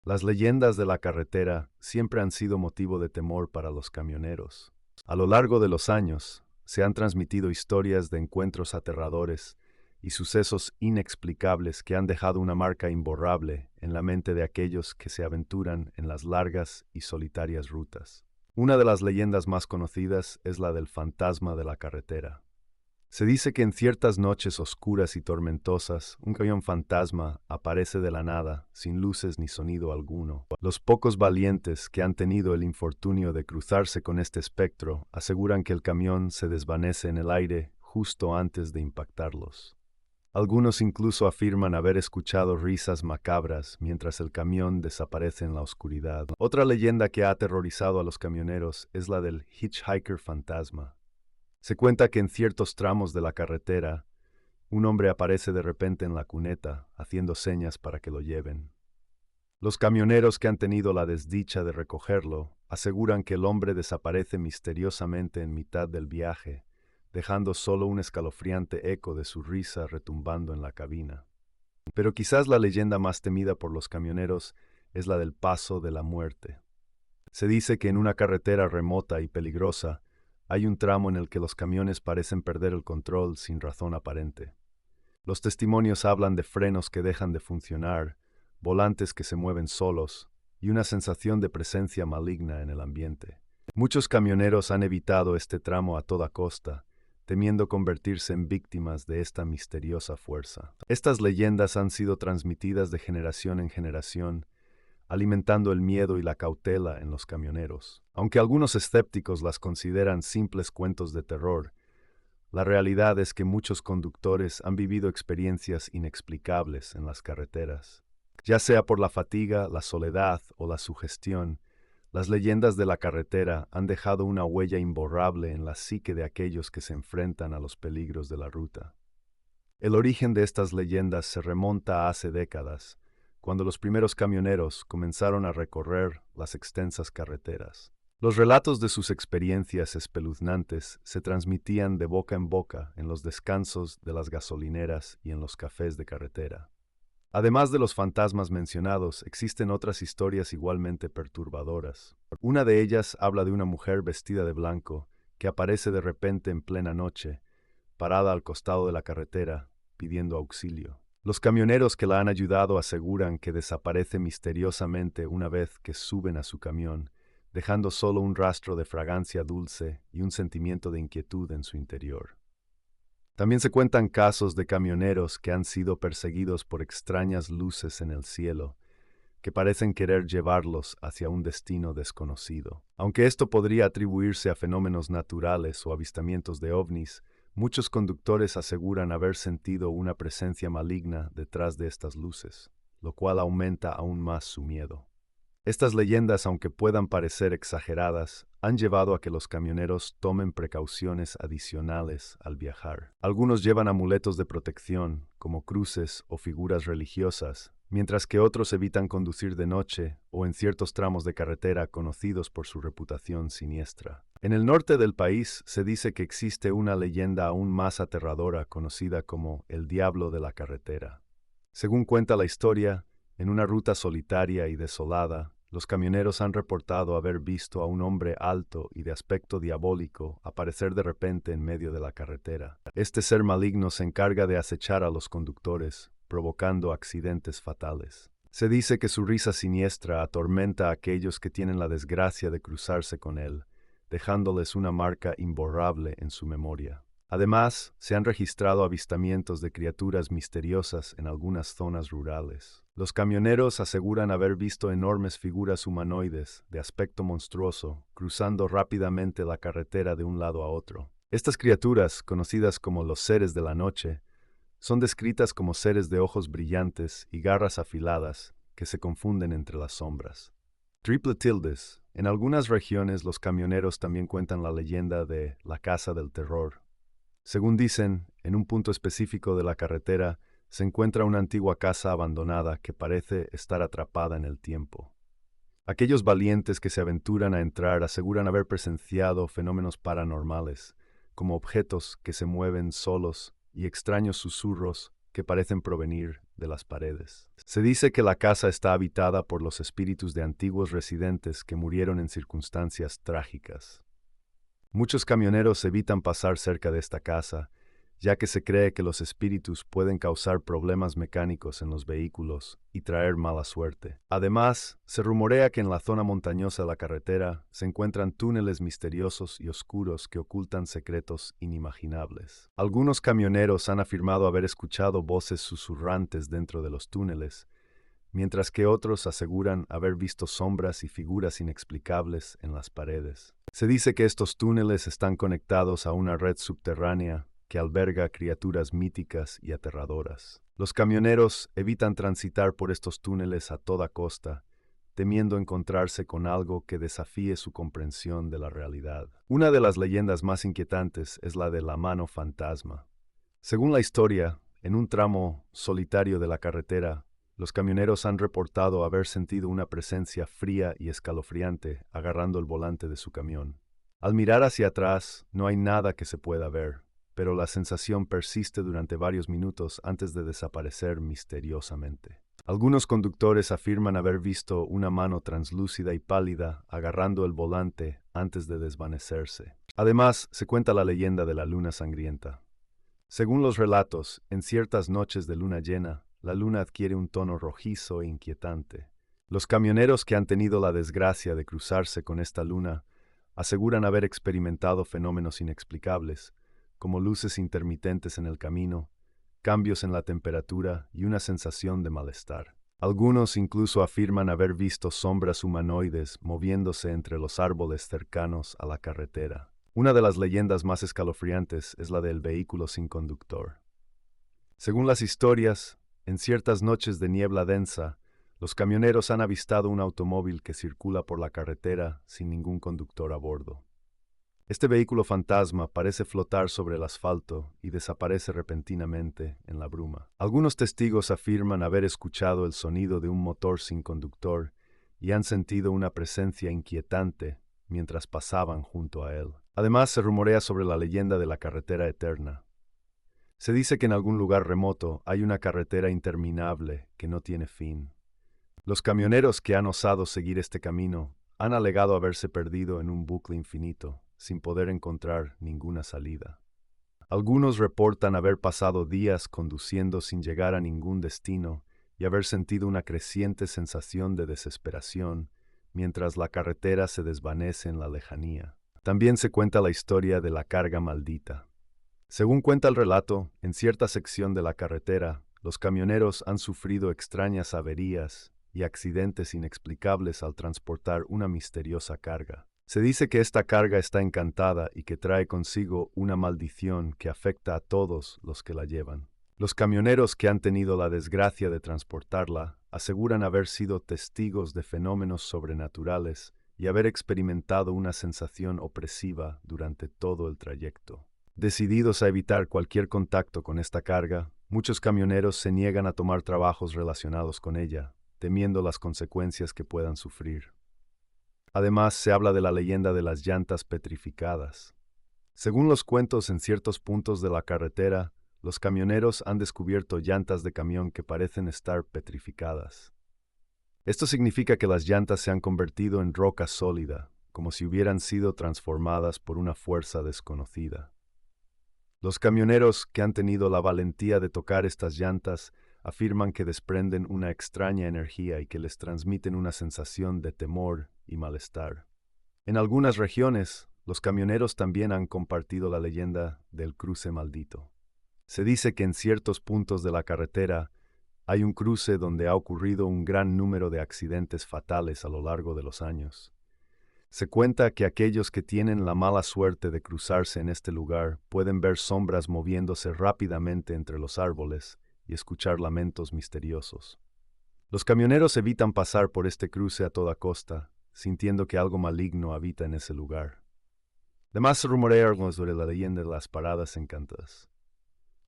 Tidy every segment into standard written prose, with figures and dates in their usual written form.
Las leyendas de la carretera siempre han sido motivo de temor para los camioneros. A lo largo de los años, se han transmitido historias de encuentros aterradores y sucesos inexplicables que han dejado una marca imborrable en la mente de aquellos que se aventuran en las largas y solitarias rutas. Una de las leyendas más conocidas es la del fantasma de la carretera. Se dice que en ciertas noches oscuras y tormentosas, un camión fantasma aparece de la nada, sin luces ni sonido alguno. Los pocos valientes que han tenido el infortunio de cruzarse con este espectro aseguran que el camión se desvanece en el aire justo antes de impactarlos. Algunos incluso afirman haber escuchado risas macabras mientras el camión desaparece en la oscuridad. Otra leyenda que ha aterrorizado a los camioneros es la del hitchhiker fantasma. Se cuenta que en ciertos tramos de la carretera, un hombre aparece de repente en la cuneta, haciendo señas para que lo lleven. Los camioneros que han tenido la desdicha de recogerlo aseguran que el hombre desaparece misteriosamente en mitad del viaje, dejando solo un escalofriante eco de su risa retumbando en la cabina. Pero quizás la leyenda más temida por los camioneros es la del paso de la muerte. Se dice que en una carretera remota y peligrosa, hay un tramo en el que los camiones parecen perder el control sin razón aparente. Los testimonios hablan de frenos que dejan de funcionar, volantes que se mueven solos y una sensación de presencia maligna en el ambiente. Muchos camioneros han evitado este tramo a toda costa, temiendo convertirse en víctimas de esta misteriosa fuerza. Estas leyendas han sido transmitidas de generación en generación, alimentando el miedo y la cautela en los camioneros. Aunque algunos escépticos las consideran simples cuentos de terror, la realidad es que muchos conductores han vivido experiencias inexplicables en las carreteras. Ya sea por la fatiga, la soledad o la sugestión, las leyendas de la carretera han dejado una huella imborrable en la psique de aquellos que se enfrentan a los peligros de la ruta. El origen de estas leyendas se remonta a hace décadas, cuando los primeros camioneros comenzaron a recorrer las extensas carreteras. Los relatos de sus experiencias espeluznantes se transmitían de boca en boca en los descansos de las gasolineras y en los cafés de carretera. Además de los fantasmas mencionados, existen otras historias igualmente perturbadoras. Una de ellas habla de una mujer vestida de blanco que aparece de repente en plena noche, parada al costado de la carretera, pidiendo auxilio. Los camioneros que la han ayudado aseguran que desaparece misteriosamente una vez que suben a su camión, dejando solo un rastro de fragancia dulce y un sentimiento de inquietud en su interior. También se cuentan casos de camioneros que han sido perseguidos por extrañas luces en el cielo, que parecen querer llevarlos hacia un destino desconocido. Aunque esto podría atribuirse a fenómenos naturales o avistamientos de ovnis, muchos conductores aseguran haber sentido una presencia maligna detrás de estas luces, lo cual aumenta aún más su miedo. Estas leyendas, aunque puedan parecer exageradas, han llevado a que los camioneros tomen precauciones adicionales al viajar. Algunos llevan amuletos de protección, como cruces o figuras religiosas, mientras que otros evitan conducir de noche o en ciertos tramos de carretera conocidos por su reputación siniestra. En el norte del país se dice que existe una leyenda aún más aterradora conocida como el Diablo de la Carretera. Según cuenta la historia, en una ruta solitaria y desolada, los camioneros han reportado haber visto a un hombre alto y de aspecto diabólico aparecer de repente en medio de la carretera. Este ser maligno se encarga de acechar a los conductores, provocando accidentes fatales. Se dice que su risa siniestra atormenta a aquellos que tienen la desgracia de cruzarse con él, dejándoles una marca imborrable en su memoria. Además, se han registrado avistamientos de criaturas misteriosas en algunas zonas rurales. Los camioneros aseguran haber visto enormes figuras humanoides de aspecto monstruoso cruzando rápidamente la carretera de un lado a otro. Estas criaturas, conocidas como los seres de la noche, son descritas como seres de ojos brillantes y garras afiladas que se confunden entre las sombras. Triple tildes. En algunas regiones los camioneros también cuentan la leyenda de la Casa del Terror. Según dicen, en un punto específico de la carretera se encuentra una antigua casa abandonada que parece estar atrapada en el tiempo. Aquellos valientes que se aventuran a entrar aseguran haber presenciado fenómenos paranormales, como objetos que se mueven solos y extraños susurros que parecen provenir de las paredes. Se dice que la casa está habitada por los espíritus de antiguos residentes que murieron en circunstancias trágicas. Muchos camioneros evitan pasar cerca de esta casa, ya que se cree que los espíritus pueden causar problemas mecánicos en los vehículos y traer mala suerte. Además, se rumorea que en la zona montañosa de la carretera se encuentran túneles misteriosos y oscuros que ocultan secretos inimaginables. Algunos camioneros han afirmado haber escuchado voces susurrantes dentro de los túneles, mientras que otros aseguran haber visto sombras y figuras inexplicables en las paredes. Se dice que estos túneles están conectados a una red subterránea que alberga criaturas míticas y aterradoras. Los camioneros evitan transitar por estos túneles a toda costa, temiendo encontrarse con algo que desafíe su comprensión de la realidad. Una de las leyendas más inquietantes es la de la mano fantasma. Según la historia, en un tramo solitario de la carretera, los camioneros han reportado haber sentido una presencia fría y escalofriante agarrando el volante de su camión. Al mirar hacia atrás, no hay nada que se pueda ver, pero la sensación persiste durante varios minutos antes de desaparecer misteriosamente. Algunos conductores afirman haber visto una mano translúcida y pálida agarrando el volante antes de desvanecerse. Además, se cuenta la leyenda de la luna sangrienta. Según los relatos, en ciertas noches de luna llena, la luna adquiere un tono rojizo e inquietante. Los camioneros que han tenido la desgracia de cruzarse con esta luna aseguran haber experimentado fenómenos inexplicables, como luces intermitentes en el camino, cambios en la temperatura y una sensación de malestar. Algunos incluso afirman haber visto sombras humanoides moviéndose entre los árboles cercanos a la carretera. Una de las leyendas más escalofriantes es la del vehículo sin conductor. Según las historias, en ciertas noches de niebla densa, los camioneros han avistado un automóvil que circula por la carretera sin ningún conductor a bordo. Este vehículo fantasma parece flotar sobre el asfalto y desaparece repentinamente en la bruma. Algunos testigos afirman haber escuchado el sonido de un motor sin conductor y han sentido una presencia inquietante mientras pasaban junto a él. Además, se rumorea sobre la leyenda de la carretera eterna. Se dice que en algún lugar remoto hay una carretera interminable que no tiene fin. Los camioneros que han osado seguir este camino han alegado haberse perdido en un bucle infinito, sin poder encontrar ninguna salida. Algunos reportan haber pasado días conduciendo sin llegar a ningún destino y haber sentido una creciente sensación de desesperación mientras la carretera se desvanece en la lejanía. También se cuenta la historia de la carga maldita. Según cuenta el relato, en cierta sección de la carretera, los camioneros han sufrido extrañas averías y accidentes inexplicables al transportar una misteriosa carga. Se dice que esta carga está encantada y que trae consigo una maldición que afecta a todos los que la llevan. Los camioneros que han tenido la desgracia de transportarla aseguran haber sido testigos de fenómenos sobrenaturales y haber experimentado una sensación opresiva durante todo el trayecto. Decididos a evitar cualquier contacto con esta carga, muchos camioneros se niegan a tomar trabajos relacionados con ella, temiendo las consecuencias que puedan sufrir. Además, se habla de la leyenda de las llantas petrificadas. Según los cuentos, en ciertos puntos de la carretera, los camioneros han descubierto llantas de camión que parecen estar petrificadas. Esto significa que las llantas se han convertido en roca sólida, como si hubieran sido transformadas por una fuerza desconocida. Los camioneros que han tenido la valentía de tocar estas llantas afirman que desprenden una extraña energía y que les transmiten una sensación de temor y malestar. En algunas regiones, los camioneros también han compartido la leyenda del cruce maldito. Se dice que en ciertos puntos de la carretera hay un cruce donde ha ocurrido un gran número de accidentes fatales a lo largo de los años. Se cuenta que aquellos que tienen la mala suerte de cruzarse en este lugar pueden ver sombras moviéndose rápidamente entre los árboles y escuchar lamentos misteriosos. Los camioneros evitan pasar por este cruce a toda costa, sintiendo que algo maligno habita en ese lugar. Además, se rumorea sobre la leyenda de las paradas encantadas.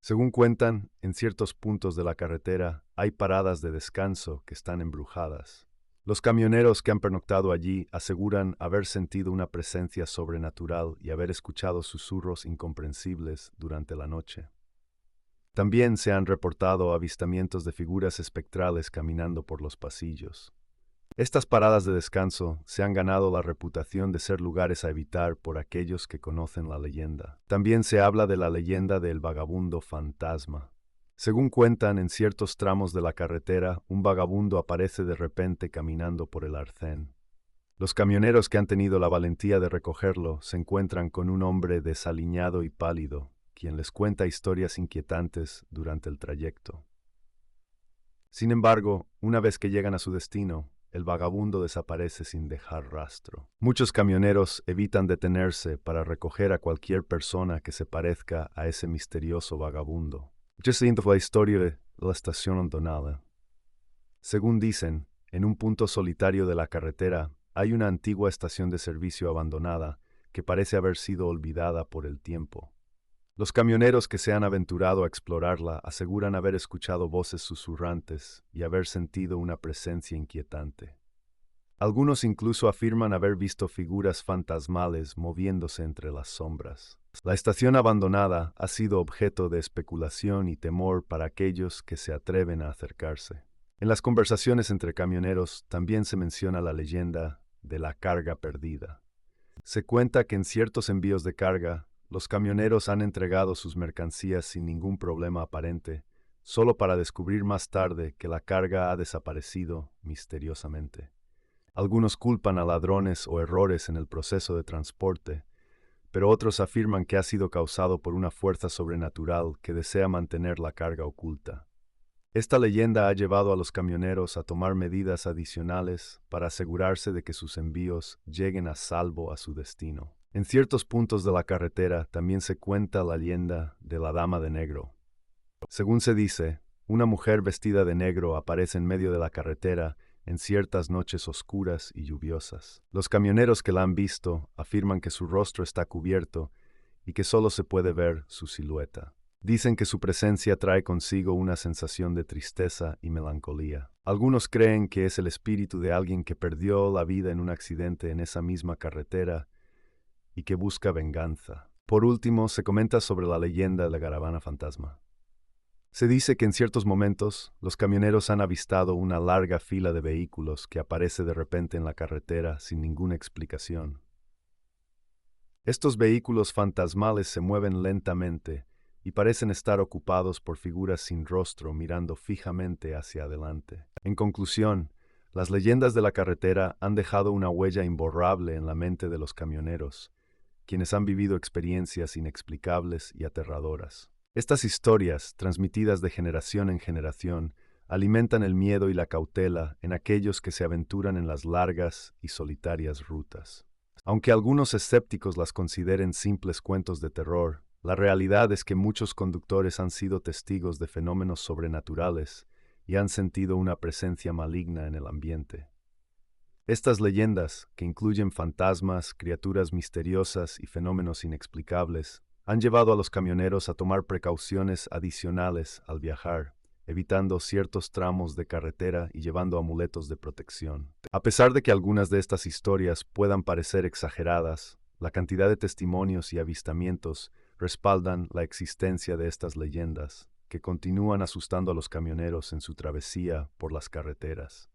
Según cuentan, en ciertos puntos de la carretera hay paradas de descanso que están embrujadas. Los camioneros que han pernoctado allí aseguran haber sentido una presencia sobrenatural y haber escuchado susurros incomprensibles durante la noche. También se han reportado avistamientos de figuras espectrales caminando por los pasillos. Estas paradas de descanso se han ganado la reputación de ser lugares a evitar por aquellos que conocen la leyenda. También se habla de la leyenda del vagabundo fantasma. Según cuentan, en ciertos tramos de la carretera, un vagabundo aparece de repente caminando por el arcén. Los camioneros que han tenido la valentía de recogerlo se encuentran con un hombre desaliñado y pálido, quien les cuenta historias inquietantes durante el trayecto. Sin embargo, una vez que llegan a su destino, el vagabundo desaparece sin dejar rastro. Muchos camioneros evitan detenerse para recoger a cualquier persona que se parezca a ese misterioso vagabundo. Yo siento la historia de la estación abandonada. Según dicen, en un punto solitario de la carretera hay una antigua estación de servicio abandonada que parece haber sido olvidada por el tiempo. Los camioneros que se han aventurado a explorarla aseguran haber escuchado voces susurrantes y haber sentido una presencia inquietante. Algunos incluso afirman haber visto figuras fantasmales moviéndose entre las sombras. La estación abandonada ha sido objeto de especulación y temor para aquellos que se atreven a acercarse. En las conversaciones entre camioneros también se menciona la leyenda de la carga perdida. Se cuenta que en ciertos envíos de carga, los camioneros han entregado sus mercancías sin ningún problema aparente, solo para descubrir más tarde que la carga ha desaparecido misteriosamente. Algunos culpan a ladrones o errores en el proceso de transporte, pero otros afirman que ha sido causado por una fuerza sobrenatural que desea mantener la carga oculta. Esta leyenda ha llevado a los camioneros a tomar medidas adicionales para asegurarse de que sus envíos lleguen a salvo a su destino. En ciertos puntos de la carretera también se cuenta la leyenda de la Dama de Negro. Según se dice, una mujer vestida de negro aparece en medio de la carretera en ciertas noches oscuras y lluviosas. Los camioneros que la han visto afirman que su rostro está cubierto y que solo se puede ver su silueta. Dicen que su presencia trae consigo una sensación de tristeza y melancolía. Algunos creen que es el espíritu de alguien que perdió la vida en un accidente en esa misma carretera y que busca venganza. Por último, se comenta sobre la leyenda de la caravana fantasma. Se dice que en ciertos momentos los camioneros han avistado una larga fila de vehículos que aparece de repente en la carretera sin ninguna explicación. Estos vehículos fantasmales se mueven lentamente y parecen estar ocupados por figuras sin rostro mirando fijamente hacia adelante. En conclusión, las leyendas de la carretera han dejado una huella imborrable en la mente de los camioneros, quienes han vivido experiencias inexplicables y aterradoras. Estas historias, transmitidas de generación en generación, alimentan el miedo y la cautela en aquellos que se aventuran en las largas y solitarias rutas. Aunque algunos escépticos las consideren simples cuentos de terror, la realidad es que muchos conductores han sido testigos de fenómenos sobrenaturales y han sentido una presencia maligna en el ambiente. Estas leyendas, que incluyen fantasmas, criaturas misteriosas y fenómenos inexplicables, han llevado a los camioneros a tomar precauciones adicionales al viajar, evitando ciertos tramos de carretera y llevando amuletos de protección. A pesar de que algunas de estas historias puedan parecer exageradas, la cantidad de testimonios y avistamientos respaldan la existencia de estas leyendas, que continúan asustando a los camioneros en su travesía por las carreteras.